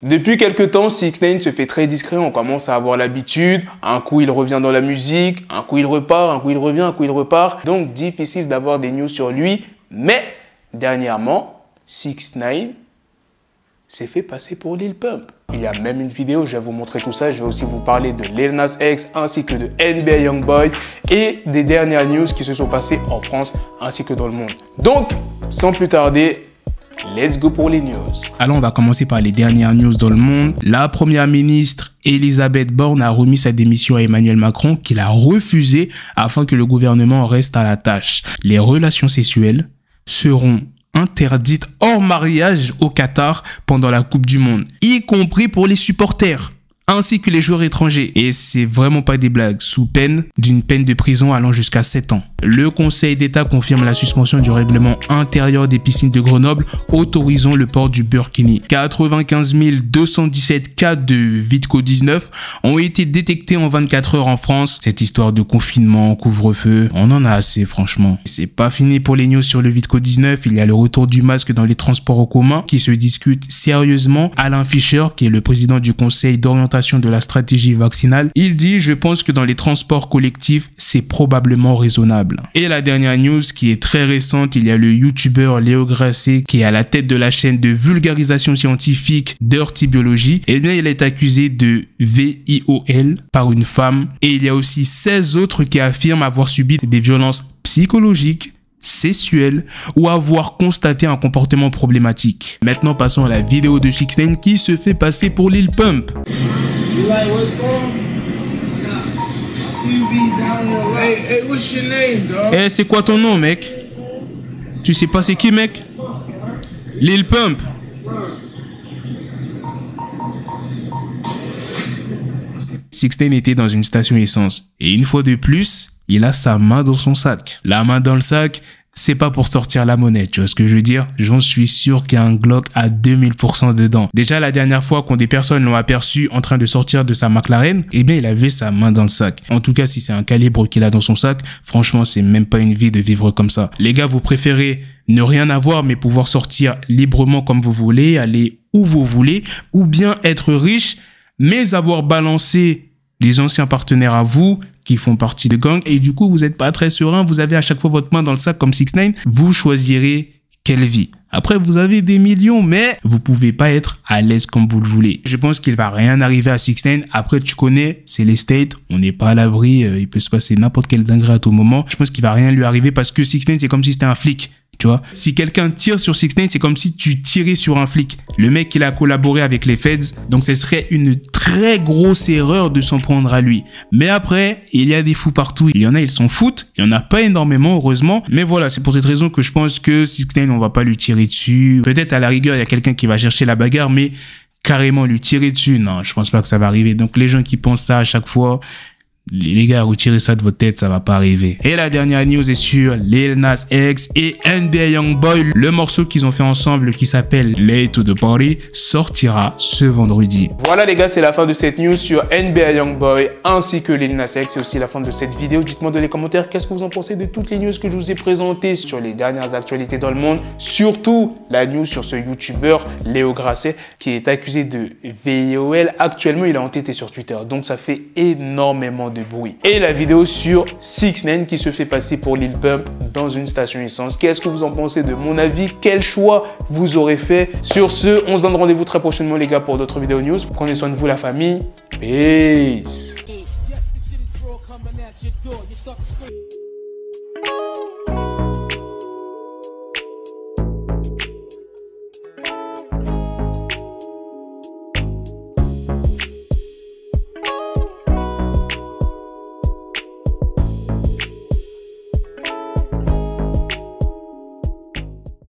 Depuis quelques temps, 6ix9ine se fait très discret, on commence à avoir l'habitude. Un coup, il revient dans la musique, un coup, il repart, un coup, il revient, un coup, il repart. Donc, difficile d'avoir des news sur lui. Mais, dernièrement, 6ix9ine s'est fait passer pour Lil Pump. Il y a même une vidéo, je vais vous montrer tout ça. Je vais aussi vous parler de Lil Nas X ainsi que de NBA Youngboy et des dernières news qui se sont passées en France ainsi que dans le monde. Donc, sans plus tarder, let's go pour les news. Alors, on va commencer par les dernières news dans le monde. La première ministre Elisabeth Borne a remis sa démission à Emmanuel Macron, qu'il a refusé afin que le gouvernement reste à la tâche. Les relations sexuelles seront interdites hors mariage au Qatar pendant la Coupe du Monde, y compris pour les supporters ainsi que les joueurs étrangers. Et c'est vraiment pas des blagues, sous peine d'une peine de prison allant jusqu'à 7 ans. Le Conseil d'État confirme la suspension du règlement intérieur des piscines de Grenoble autorisant le port du burkini. 95 217 cas de VID-19 ont été détectés en 24 heures en France. Cette histoire de confinement, couvre-feu, on en a assez franchement. C'est pas fini pour les news sur le VID-19, il y a le retour du masque dans les transports en commun qui se discute sérieusement. Alain Fischer, qui est le président du Conseil d'orientation de la stratégie vaccinale, il dit: je pense que dans les transports collectifs, c'est probablement raisonnable. Et la dernière news qui est très récente, il y a le youtubeur Léo Grasset qui est à la tête de la chaîne de vulgarisation scientifique Dirty Biology. Et bien, il est accusé de VIOL par une femme. Et il y a aussi 16 autres qui affirment avoir subi des violences psychologiques, sexuelle ou avoir constaté un comportement problématique. Maintenant, passons à la vidéo de 6ix9ine qui se fait passer pour Lil Pump. Eh, c'est quoi ton nom, mec? Tu sais pas c'est qui, mec? Lil Pump. 6ix9ine était dans une station essence et une fois de plus, il a sa main dans son sac. La main dans le sac, c'est pas pour sortir la monnaie, tu vois ce que je veux dire? J'en suis sûr qu'il y a un Glock à 2000% dedans. Déjà, la dernière fois quand des personnes l'ont aperçu en train de sortir de sa McLaren, eh bien, il avait sa main dans le sac. En tout cas, si c'est un calibre qu'il a dans son sac, franchement, c'est même pas une vie de vivre comme ça. Les gars, vous préférez ne rien avoir, mais pouvoir sortir librement comme vous voulez, aller où vous voulez, ou bien être riche, mais avoir balancé les anciens partenaires à vous qui font partie de gang et du coup vous n'êtes pas très serein, vous avez à chaque fois votre main dans le sac comme 6ix9ine, vous choisirez quelle vie. Après, vous avez des millions, mais vous pouvez pas être à l'aise comme vous le voulez. Je pense qu'il va rien arriver à 6ix9ine. Après, tu connais, c'est les States, on n'est pas à l'abri, il peut se passer n'importe quelle dinguerie à tout moment. Je pense qu'il va rien lui arriver parce que 6ix9ine, c'est comme si c'était un flic. Tu vois, si quelqu'un tire sur 6ix9ine, c'est comme si tu tirais sur un flic. Le mec, il a collaboré avec les feds, donc ce serait une très grosse erreur de s'en prendre à lui. Mais après, il y a des fous partout. Il y en a, ils s'en foutent. Il y en a pas énormément, heureusement. Mais voilà, c'est pour cette raison que je pense que 6ix9ine, on va pas lui tirer dessus. Peut-être à la rigueur, il y a quelqu'un qui va chercher la bagarre, mais carrément lui tirer dessus, non, je pense pas que ça va arriver. Donc les gens qui pensent ça à chaque fois, les gars, retirez ça de votre tête, ça va pas arriver. Et la dernière news est sur Lil Nas X et NBA Youngboy. Le morceau qu'ils ont fait ensemble qui s'appelle Late to the Party sortira ce vendredi. Voilà les gars, c'est la fin de cette news sur NBA Youngboy ainsi que Lil Nas X. C'est aussi la fin de cette vidéo. Dites-moi dans les commentaires qu'est-ce que vous en pensez de toutes les news que je vous ai présentées sur les dernières actualités dans le monde. Surtout la news sur ce youtubeur Léo Grasset qui est accusé de VIOL. Actuellement, il est entêté sur Twitter. Donc ça fait énormément de bruit. Et la vidéo sur 6ix9ine qui se fait passer pour Lil Pump dans une station essence. Qu'est-ce que vous en pensez de mon avis? Quel choix vous aurez fait? Sur ce, on se donne rendez-vous très prochainement les gars pour d'autres vidéos news. Prenez soin de vous la famille. Peace.